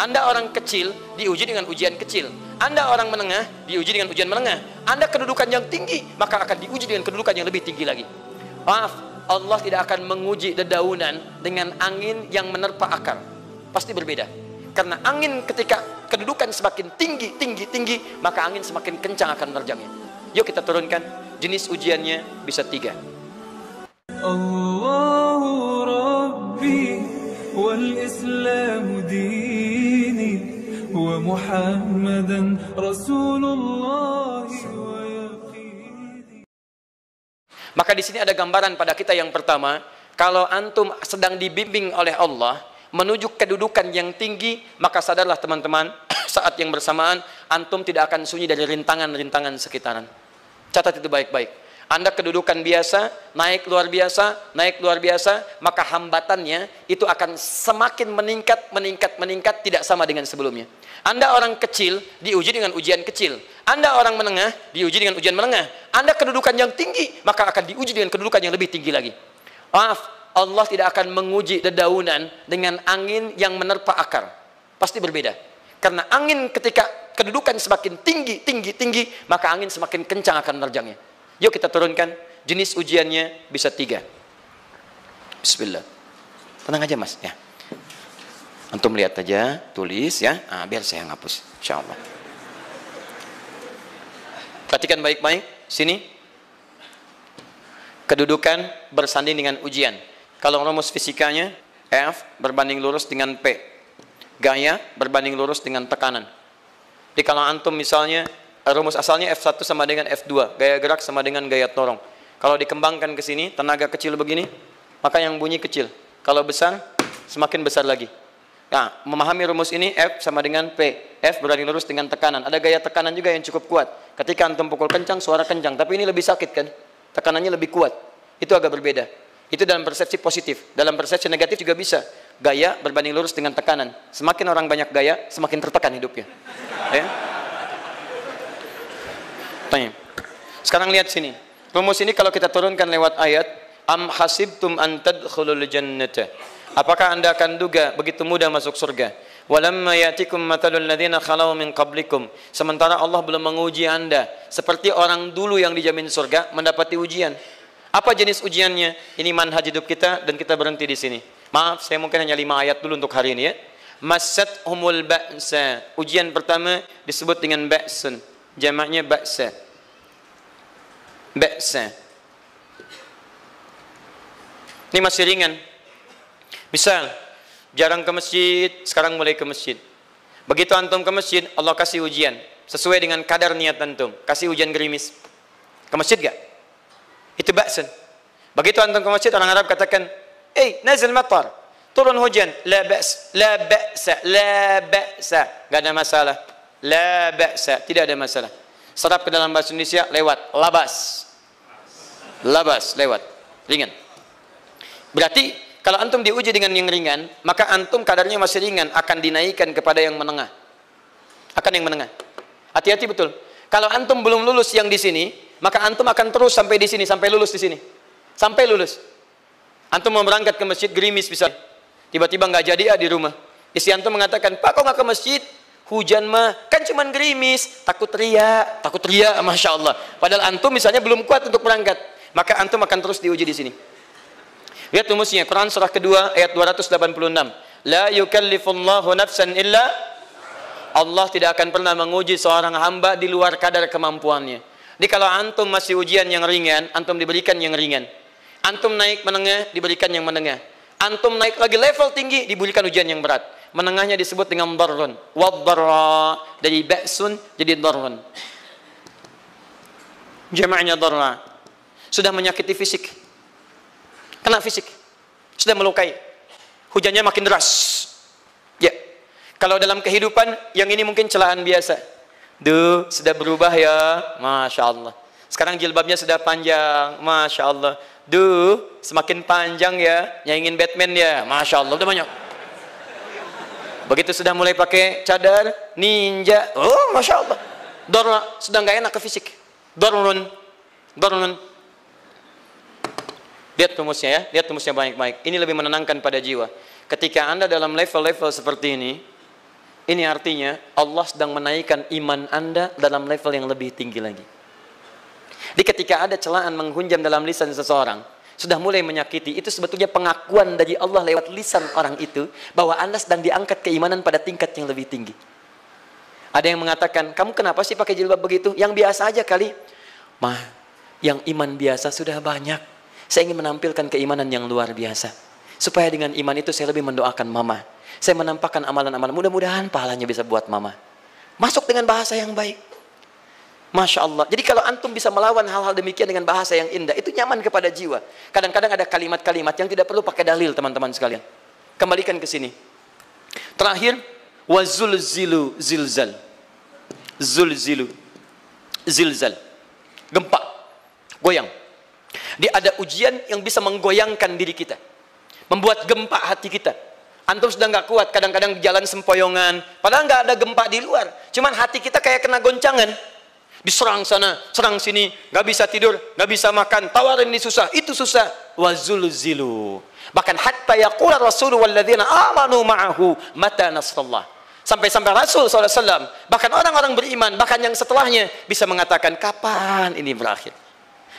Anda orang kecil, diuji dengan ujian kecil. Anda orang menengah, diuji dengan ujian menengah. Anda kedudukan yang tinggi, maka akan diuji dengan kedudukan yang lebih tinggi lagi. Maaf, Allah tidak akan menguji dedaunan dengan angin yang menerpa akar. Pasti berbeda. Karena angin ketika kedudukan semakin tinggi, maka angin semakin kencang akan menerjangnya. Yuk kita turunkan. Jenis ujiannya bisa 3. Allahu Rabbi wal Islam dini wa Muhammadan Rasulullah wa yaqini. Maka di sini ada gambaran pada kita yang pertama, kalau antum sedang dibimbing oleh Allah menuju kedudukan yang tinggi, maka sadarlah teman-teman, saat yang bersamaan antum tidak akan sunyi dari rintangan-rintangan sekitaran. Catat itu baik-baik. Anda kedudukan biasa, naik luar biasa, maka hambatannya itu akan semakin meningkat, tidak sama dengan sebelumnya. Anda orang kecil, diuji dengan ujian kecil. Anda orang menengah, diuji dengan ujian menengah. Anda kedudukan yang tinggi, maka akan diuji dengan kedudukan yang lebih tinggi lagi. Maaf, Allah tidak akan menguji dedaunan dengan angin yang menerpa akar. Pasti berbeda. Karena angin ketika kedudukan semakin tinggi, maka angin semakin kencang akan menerjangnya. Yuk kita turunkan. Jenis ujiannya bisa 3. Bismillah. Tenang aja mas ya. Antum lihat aja, tulis ya. Biar saya ngapus, insyaallah. Perhatikan baik-baik. Sini. Kedudukan bersanding dengan ujian. Kalau rumus fisikanya, F berbanding lurus dengan P. Gaya berbanding lurus dengan tekanan. Jadi kalau antum misalnya rumus asalnya F1 sama dengan F2, gaya gerak sama dengan gaya dorong. Kalau dikembangkan ke sini, tenaga kecil begini, maka yang bunyi kecil. Kalau besar, semakin besar lagi. Nah, memahami rumus ini, F sama dengan P. F berbanding lurus dengan tekanan. Ada gaya tekanan juga yang cukup kuat. Ketika antum pukul kencang, suara kencang. Tapi ini lebih sakit kan? Tekanannya lebih kuat. Itu agak berbeda. Itu dalam persepsi positif. Dalam persepsi negatif juga bisa. Gaya berbanding lurus dengan tekanan. Semakin orang banyak gaya, semakin tertekan hidupnya. Ya? Tanya. Sekarang lihat sini. Rumus ini kalau kita turunkan lewat ayat, am hasibtum an tadkhulul jannata. Apakah Anda akan duga begitu mudah masuk surga? Walamma yatikum matalul ladzina khalau min qablikum. Sementara Allah belum menguji Anda seperti orang dulu yang dijamin surga mendapati ujian. Apa jenis ujiannya? Ini manhaj hidup kita dan kita berhenti di sini. Maaf, saya mungkin hanya 5 ayat dulu untuk hari ini ya. Massatuhumul ba'sa. Ujian pertama disebut dengan ba'sun. Jamaknya ba'sa. Ba'sa. Ini masih ringan. Misal, jarang ke masjid, sekarang mulai ke masjid. Begitu antum ke masjid, Allah kasih ujian. Sesuai dengan kadar niat antum. Kasih hujan gerimis. Ke masjid gak? Itu ba'sun. Begitu antum ke masjid, orang Arab katakan, nazil matar. Turun hujan. La ba's, la ba'sa, la ba'sa. Gak ada masalah. La ba'sa. Tidak ada masalah. Serap ke dalam bahasa Indonesia, lewat. Labas. Labas, lewat. Ringan. Berarti, kalau antum diuji dengan yang ringan, maka antum kadarnya masih ringan, akan dinaikkan kepada yang menengah. Akan yang menengah. Hati-hati betul. Kalau antum belum lulus yang di sini, maka antum akan terus sampai di sini, sampai lulus di sini. Sampai lulus. Antum mau berangkat ke masjid, gerimis bisa. Tiba-tiba nggak jadi di rumah. Istri antum mengatakan, Pak kok nggak ke masjid? Hujan mah, kan cuman gerimis. Takut teriak, Masya Allah. Padahal antum misalnya belum kuat untuk berangkat. Maka antum akan terus diuji di sini. Lihat rumusnya, Quran surah kedua ayat 286. La yukallifullahu nafsan illa. Allah tidak akan pernah menguji seorang hamba di luar kadar kemampuannya. Jadi kalau antum masih ujian yang ringan, antum diberikan yang ringan. Antum naik menengah, diberikan yang menengah. Antum naik lagi level tinggi, diberikan ujian yang berat. Menengahnya disebut dengan darrun. Wad-darra. Dari ba'sun jadi darrun. Jamaknya darra. Sudah menyakiti fisik. Kena fisik. Sudah melukai. Hujannya makin deras. Ya. Kalau dalam kehidupan, yang ini mungkin celaan biasa. Duh, sudah berubah ya. Masya Allah. Sekarang jilbabnya sudah panjang. Masya Allah. Duh, semakin panjang ya. Yang ingin Batman ya. Masya Allah. Udah banyak. Begitu sudah mulai pakai cadar, ninja. Oh, Masya Allah. Dorna, sudah nggak enak ke fisik. Dornun. Dornun. Lihat rumusnya ya. Lihat rumusnya baik-baik. Ini lebih menenangkan pada jiwa. Ketika Anda dalam level-level seperti ini, Ini artinya Allah sedang menaikkan iman Anda dalam level yang lebih tinggi lagi. Jadi ketika ada celaan menghunjam dalam lisan seseorang, sudah mulai menyakiti, itu sebetulnya pengakuan dari Allah lewat lisan orang itu, bahwa Anda sedang diangkat keimanan pada tingkat yang lebih tinggi. Ada yang mengatakan, kamu kenapa sih pakai jilbab begitu? Yang biasa aja kali. Mah, yang iman biasa sudah banyak. Saya ingin menampilkan keimanan yang luar biasa. Supaya dengan iman itu saya lebih mendoakan mama. Saya menampakkan amalan-amalan. Mudah-mudahan pahalanya bisa buat mama. Masuk dengan bahasa yang baik. Masya Allah. Jadi kalau antum bisa melawan hal-hal demikian dengan bahasa yang indah, itu nyaman kepada jiwa. Kadang-kadang ada kalimat-kalimat yang tidak perlu pakai dalil, teman-teman sekalian. Kembalikan ke sini. Terakhir, wazulzilu zilzal. Zulzilu zilzal. Gempa. Goyang. Dia ada ujian yang bisa menggoyangkan diri kita. Membuat gempa hati kita. Antum sudah nggak kuat, kadang-kadang jalan sempoyongan, padahal nggak ada gempa di luar. Cuman hati kita kayak kena goncangan. Diserang sana, serang sini, nggak bisa tidur, nggak bisa makan, tawarin ini susah, itu susah. Wazulzilu. Bahkan hatta yaqula Rasulullah walladzina amanu ma'ahu mata nasrullah. Sampai-sampai Rasul SAW, bahkan orang-orang beriman, bahkan yang setelahnya bisa mengatakan, kapan ini berakhir?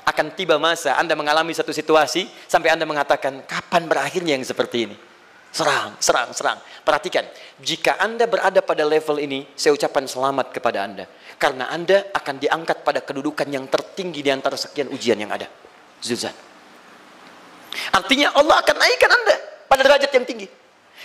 Akan tiba masa Anda mengalami satu situasi sampai Anda mengatakan, kapan berakhirnya yang seperti ini? Serang, serang, serang. Perhatikan, jika Anda berada pada level ini, saya ucapkan selamat kepada Anda. Karena Anda akan diangkat pada kedudukan yang tertinggi di antara sekian ujian yang ada. Zuzan. Artinya Allah akan naikkan Anda pada derajat yang tinggi.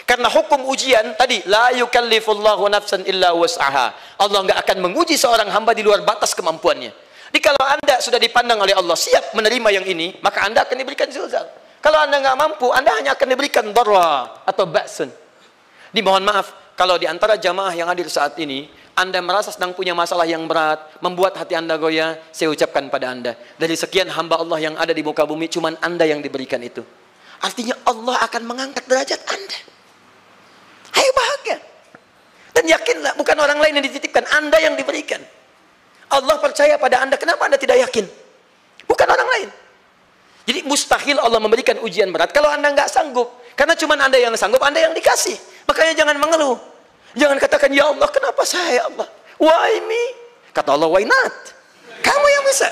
Karena hukum ujian tadi, la yukallifullahu nafsan illa wus'aha. Allah nggak akan menguji seorang hamba di luar batas kemampuannya. Jadi kalau Anda sudah dipandang oleh Allah siap menerima yang ini, maka Anda akan diberikan zilzal. Kalau Anda nggak mampu, Anda hanya akan diberikan darra atau ba'sun. Dimohon maaf, kalau di antara jamaah yang hadir saat ini, Anda merasa sedang punya masalah yang berat, membuat hati Anda goyah, saya ucapkan pada Anda, dari sekian hamba Allah yang ada di muka bumi, cuman Anda yang diberikan itu. Artinya Allah akan mengangkat derajat Anda. Ayo bahagia. Dan yakinlah, bukan orang lain yang dititipkan, Anda yang diberikan. Allah percaya pada Anda, kenapa Anda tidak yakin? Bukan orang lain. Jadi mustahil Allah memberikan ujian berat kalau Anda nggak sanggup. Karena cuma Anda yang sanggup, Anda yang dikasih. Makanya jangan mengeluh. Jangan katakan, ya Allah, kenapa saya, ya Allah? Why me? Kata Allah, why not? Kamu yang bisa.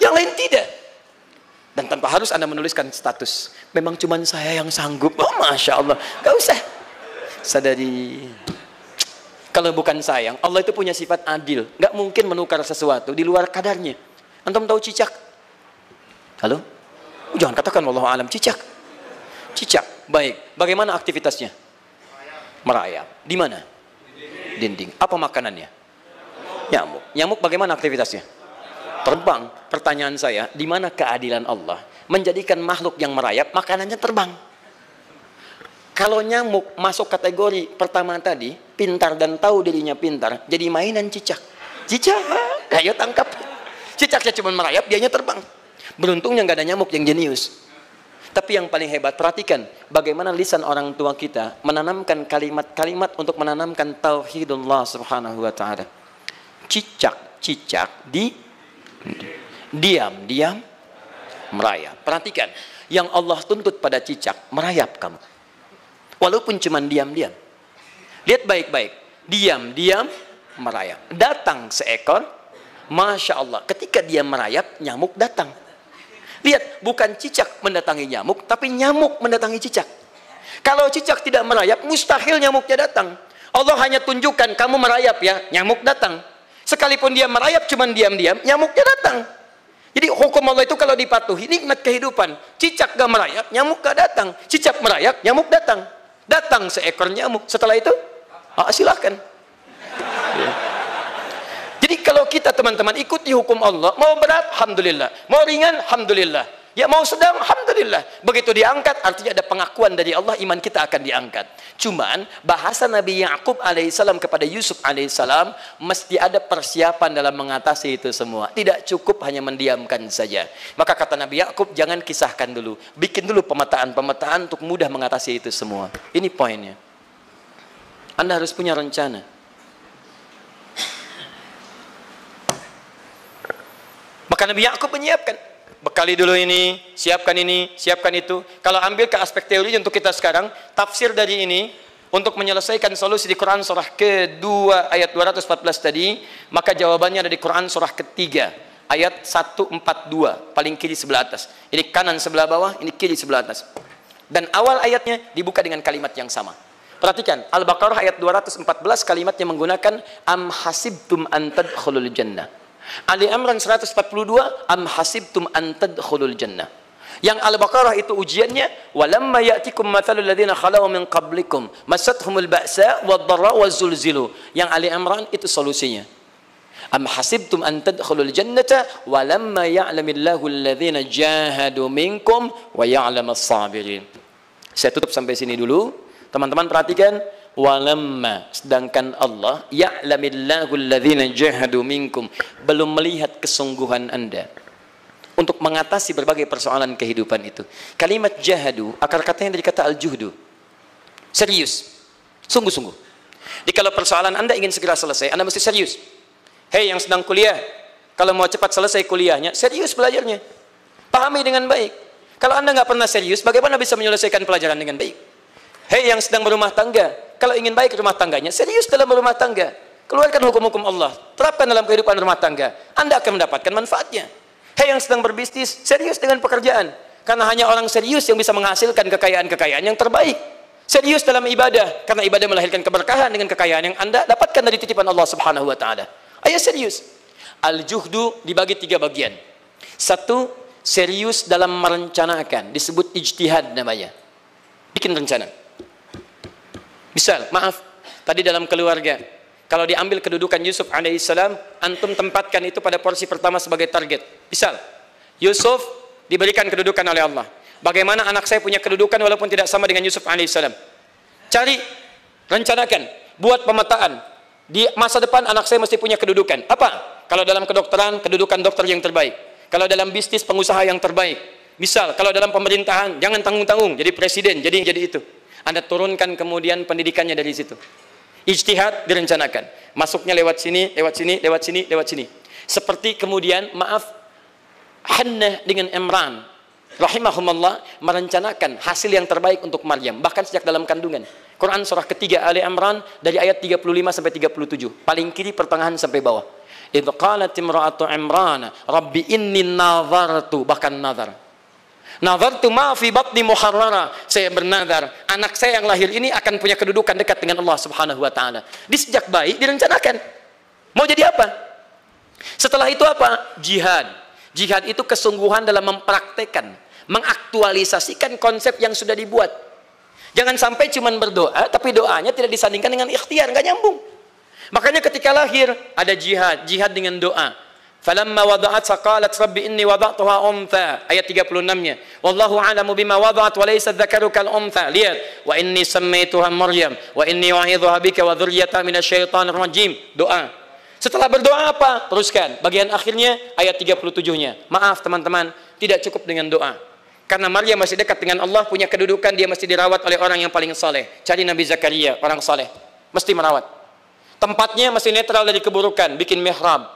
Yang lain tidak. Dan tanpa harus Anda menuliskan status. Memang cuma saya yang sanggup. Oh, Masya Allah. Gak usah. Sadari. Kalau bukan sayang, Allah itu punya sifat adil. Gak mungkin menukar sesuatu di luar kadarnya. Antum tahu cicak? Halo? Jangan katakan wallahu alam, cicak. Cicak, baik. Bagaimana aktivitasnya? Merayap. Di mana? Dinding. Apa makanannya? Nyamuk. Nyamuk bagaimana aktivitasnya? Terbang. Pertanyaan saya, di mana keadilan Allah menjadikan makhluk yang merayap makanannya terbang? Kalau nyamuk masuk kategori pertama tadi, pintar dan tahu dirinya pintar, jadi mainan cicak. Cicak, ayo tangkap. Cicaknya cuma merayap, dianya terbang. Beruntungnya nggak ada nyamuk yang jenius. Tapi yang paling hebat, perhatikan bagaimana lisan orang tua kita menanamkan kalimat-kalimat untuk menanamkan tauhidullah subhanahu wa ta'ala. Cicak-cicak diam-diam merayap. Perhatikan, yang Allah tuntut pada cicak, merayap kamu. Walaupun cuma diam-diam. Lihat baik-baik, diam-diam merayap. Datang seekor, Masya Allah, ketika dia merayap, nyamuk datang. Lihat, bukan cicak mendatangi nyamuk, tapi nyamuk mendatangi cicak. Kalau cicak tidak merayap, mustahil nyamuknya datang. Allah hanya tunjukkan, kamu merayap ya, nyamuk datang. Sekalipun dia merayap, cuman diam-diam, nyamuknya datang. Jadi hukum Allah itu kalau dipatuhi, nikmat kehidupan. Cicak gak merayap, nyamuk gak datang. Cicak merayap, nyamuk datang. Datang seekor nyamuk. Setelah itu, silakan. Ya. Jadi kalau kita teman-teman ikuti hukum Allah, mau berat, alhamdulillah. Mau ringan, alhamdulillah. Ya mau sedang, alhamdulillah. Begitu diangkat, artinya ada pengakuan dari Allah, iman kita akan diangkat. Cuman, bahasa Nabi Ya'qub alaihissalam kepada Yusuf alaihissalam, mesti ada persiapan dalam mengatasi itu semua. Tidak cukup hanya mendiamkan saja. Maka kata Nabi Ya'qub, jangan kisahkan dulu. Bikin dulu pemetaan-pemetaan untuk mudah mengatasi itu semua. Ini poinnya. Anda harus punya rencana. Maka Nabi Ya'qub menyiapkan, bekali dulu ini, siapkan itu. Kalau ambil ke aspek teori untuk kita sekarang, tafsir dari ini, untuk menyelesaikan solusi di Quran surah kedua ayat 214 tadi, maka jawabannya ada di Quran surah ketiga ayat 142, paling kiri sebelah atas. Ini kanan sebelah bawah, ini kiri sebelah atas. Dan awal ayatnya dibuka dengan kalimat yang sama. Perhatikan, Al-Baqarah ayat 214 kalimatnya menggunakan am hasibtum an tadkhulul jannah. Ali Imran 142 am hasibtum an tadkhulul jannah. Yang Al-Baqarah itu ujiannya walamma ya'tikum mathalul ladzina khalau min qablikum masathumul ba'sa wad-dharra waz-zulzilu. Yang Ali Imran itu solusinya. Am hasibtum an tadkhulul jannata walamma ya'lamillahu alladzina jahadu minkum wa ya'lamas sabirin. Saya tutup sampai sini dulu. Teman-teman perhatikan, walamma, sedangkan Allah ya'lamillahu alladzina jahadu minkum, belum melihat kesungguhan Anda untuk mengatasi berbagai persoalan kehidupan itu. Kalimat jahadu akar katanya dari kata al-juhdu. Serius, sungguh-sungguh. Jadi kalau persoalan Anda ingin segera selesai, Anda mesti serius. Hei yang sedang kuliah, kalau mau cepat selesai kuliahnya, serius belajarnya, pahami dengan baik. Kalau Anda nggak pernah serius, bagaimana bisa menyelesaikan pelajaran dengan baik? Hei yang sedang berumah tangga, kalau ingin baik rumah tangganya, serius dalam berumah tangga. Keluarkan hukum-hukum Allah, terapkan dalam kehidupan rumah tangga. Anda akan mendapatkan manfaatnya. Hei yang sedang berbisnis, serius dengan pekerjaan. Karena hanya orang serius yang bisa menghasilkan kekayaan-kekayaan yang terbaik. Serius dalam ibadah, karena ibadah melahirkan keberkahan dengan kekayaan yang Anda dapatkan dari titipan Allah Subhanahu wa taala. Ayo serius. Al-juhdu dibagi 3 bagian. 1, serius dalam merencanakan, disebut ijtihad namanya. Bikin rencana. Misal, maaf, tadi dalam keluarga, kalau diambil kedudukan Yusuf alaihissalam, antum tempatkan itu pada porsi pertama sebagai target. Misal, Yusuf diberikan kedudukan oleh Allah. Bagaimana anak saya punya kedudukan walaupun tidak sama dengan Yusuf alaihissalam? Cari, rencanakan, buat pemetaan. Di masa depan anak saya mesti punya kedudukan. Apa? Kalau dalam kedokteran, kedudukan dokter yang terbaik. Kalau dalam bisnis, pengusaha yang terbaik. Misal, kalau dalam pemerintahan, jangan tanggung-tanggung, jadi presiden, jadi itu. Anda turunkan kemudian pendidikannya dari situ. Ijtihad direncanakan. Masuknya lewat sini, lewat sini, lewat sini, lewat sini. Seperti kemudian, maaf, Hannah dengan Imran, rahimahumullah, merencanakan hasil yang terbaik untuk Maryam. Bahkan sejak dalam kandungan. Quran surah ketiga Ali Imran, dari ayat 35 sampai 37. Paling kiri pertengahan sampai bawah. Idh qalat imra'atu Imran, Rabbi inni nazartu, bahkan nazar. Nazartu ma fi batni muharrara, saya bernazar anak saya yang lahir ini akan punya kedudukan dekat dengan Allah Subhanahu wa taala. Di sejak bayi direncanakan. Mau jadi apa? Setelah itu apa? Jihad. Jihad itu kesungguhan dalam mempraktekkan, mengaktualisasikan konsep yang sudah dibuat. Jangan sampai cuma berdoa tapi doanya tidak disandingkan dengan ikhtiar, nggak nyambung. Makanya ketika lahir ada jihad, jihad dengan doa. Falamma wada'at saqalat rabbi inni wada'tuha untha, ayat 36-nya. Wallahu a'lamu bima wada'at wa laysa dzakaru kal untha. Lihat, wa inni sammaituha Maryam wa inni u'idzuha bika wa dzurriyyataha minasyaitonir rajim. Doa. Setelah berdoa apa? Teruskan. Bagian akhirnya ayat 37-nya. Maaf teman-teman, tidak cukup dengan doa. Karena Maryam masih dekat dengan Allah, punya kedudukan, dia mesti dirawat oleh orang yang paling saleh. Cari Nabi Zakaria, orang saleh. Mesti merawat. Tempatnya masih netral dari keburukan, bikin mihrab.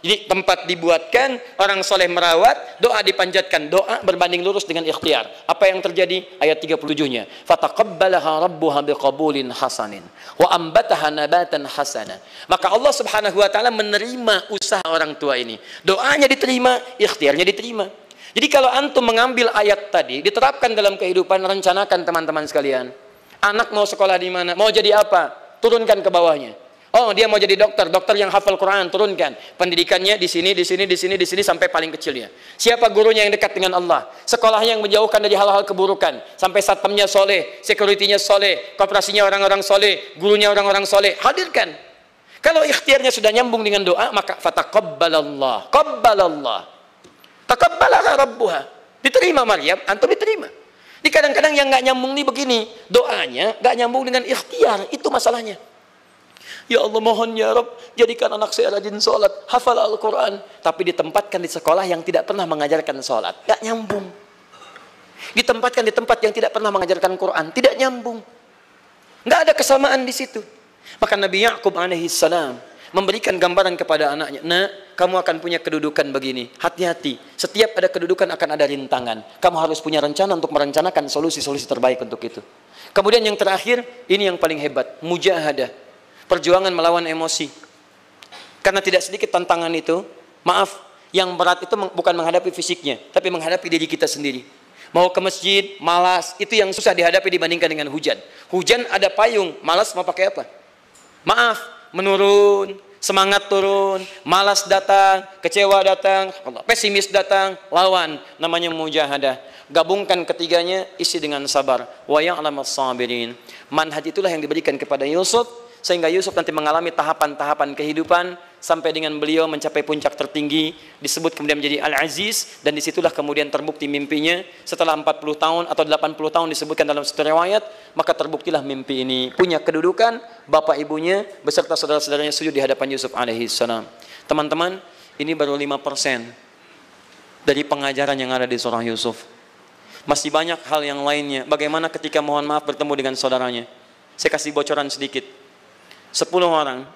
Jadi tempat dibuatkan, orang soleh merawat, doa dipanjatkan, doa berbanding lurus dengan ikhtiar. Apa yang terjadi? Ayat 37-nya. Fataqabbalaha rabbuha biqabulin hasanin wa ambataha nabatan hasana. Maka Allah Subhanahu wa taala menerima usaha orang tua ini. Doanya diterima, ikhtiarnya diterima. Jadi kalau antum mengambil ayat tadi, diterapkan dalam kehidupan, rencanakan teman-teman sekalian. Anak mau sekolah di mana? Mau jadi apa? Turunkan ke bawahnya. Oh, dia mau jadi dokter, dokter yang hafal Quran, turunkan. Pendidikannya di sini, di sini, di sini, di sini sampai paling kecilnya. Siapa gurunya yang dekat dengan Allah? Sekolahnya yang menjauhkan dari hal-hal keburukan, sampai satpamnya soleh, securitynya soleh, koperasinya orang-orang soleh, gurunya orang-orang soleh. Hadirkan. Kalau ikhtiarnya sudah nyambung dengan doa, maka fataqabbalallah, qabbalallah. Taqabbalaha rabbuha. Diterima Maryam, antum diterima. Di kadang-kadang yang nggak nyambung nih begini, doanya nggak nyambung dengan ikhtiar, itu masalahnya. Ya Allah mohon ya Rabb, jadikan anak saya rajin sholat, hafal Al-Quran, tapi ditempatkan di sekolah yang tidak pernah mengajarkan sholat, nggak nyambung. Ditempatkan di tempat yang tidak pernah mengajarkan Quran, tidak nyambung. Nggak ada kesamaan di situ. Maka Nabi Ya'qub alaihissalam memberikan gambaran kepada anaknya, nak, kamu akan punya kedudukan begini, hati-hati, setiap ada kedudukan akan ada rintangan, kamu harus punya rencana untuk merencanakan solusi-solusi terbaik untuk itu. Kemudian yang terakhir, ini yang paling hebat, mujahadah. Perjuangan melawan emosi. Karena tidak sedikit tantangan itu, maaf, yang berat itu bukan menghadapi fisiknya, tapi menghadapi diri kita sendiri. Mau ke masjid, malas, itu yang susah dihadapi dibandingkan dengan hujan. Hujan ada payung, malas mau pakai apa? Maaf, menurun, semangat turun, malas datang, kecewa datang, pesimis datang, lawan, namanya mujahadah. Gabungkan ketiganya, isi dengan sabar. Wa ya'lamas sabirin. Manhaj itulah yang diberikan kepada Yusuf, sehingga Yusuf nanti mengalami tahapan-tahapan kehidupan sampai dengan beliau mencapai puncak tertinggi, disebut kemudian menjadi Al-Aziz, dan disitulah kemudian terbukti mimpinya setelah 40 tahun atau 80 tahun disebutkan dalam satu riwayat, maka terbuktilah mimpi ini punya kedudukan, bapak ibunya beserta saudara-saudaranya sujud di hadapan Yusuf alaihissalam. Teman-teman, ini baru 5% dari pengajaran yang ada di surah Yusuf. Masih banyak hal yang lainnya. Bagaimana ketika mohon maaf bertemu dengan saudaranya. Saya kasih bocoran sedikit. 10 orang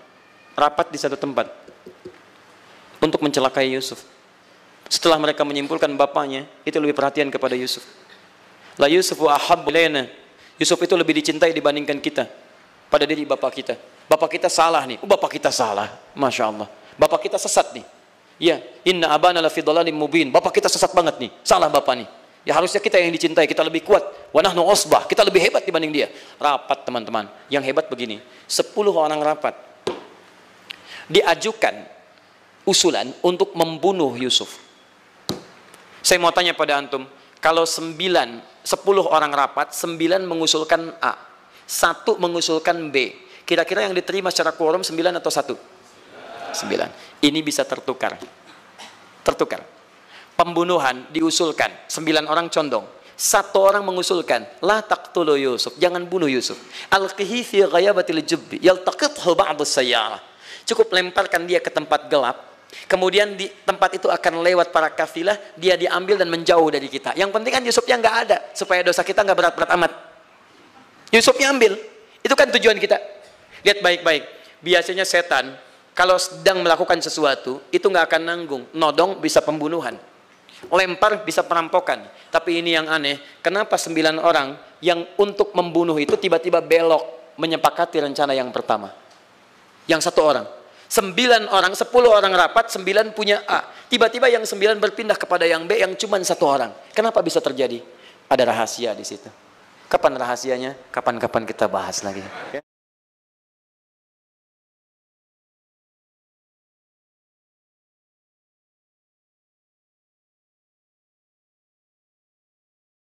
rapat di satu tempat untuk mencelakai Yusuf. Setelah mereka menyimpulkan bapaknya itu lebih perhatian kepada Yusuf. La Yusufu ahabbu ilaina. Yusuf itu lebih dicintai dibandingkan kita pada diri bapak kita. Bapak kita salah nih. Bapak kita salah. Masya Allah. Bapak kita sesat nih. Ya, inna abana lafi dhalalim mubin. Bapak kita sesat banget nih. Salah bapak nih. Ya harusnya kita yang dicintai, kita lebih kuat. Wa nahnu usbah, kita lebih hebat dibanding dia. Rapat teman-teman. Yang hebat begini, 10 orang rapat. Diajukan usulan untuk membunuh Yusuf. Saya mau tanya pada antum, kalau 10 orang rapat, 9 mengusulkan A, 1 mengusulkan B. Kira-kira yang diterima secara quorum 9 atau 1? 9. Ini bisa tertukar. Tertukar. Pembunuhan diusulkan, 9 orang condong. 1 orang mengusulkan, la taqtulu Yusuf, jangan bunuh Yusuf. Alqihi fi ghayabatil jubbi, yaltaqithu ba'd as-sayyarah. Cukup lemparkan dia ke tempat gelap. Kemudian di tempat itu akan lewat para kafilah, dia diambil dan menjauh dari kita. Yang penting kan Yusufnya nggak ada, supaya dosa kita nggak berat-berat amat. Yusufnya ambil, itu kan tujuan kita. Lihat baik-baik. Biasanya setan kalau sedang melakukan sesuatu itu nggak akan nanggung, nodong bisa pembunuhan. Lempar bisa perampokan. Tapi ini yang aneh, kenapa 9 orang yang untuk membunuh itu tiba-tiba belok menyepakati rencana yang pertama? Yang 1 orang. 9 orang, 10 orang rapat, 9 punya A. Tiba-tiba yang 9 berpindah kepada yang B yang cuma 1 orang. Kenapa bisa terjadi? Ada rahasia di situ. Kapan rahasianya? Kapan-kapan kita bahas lagi.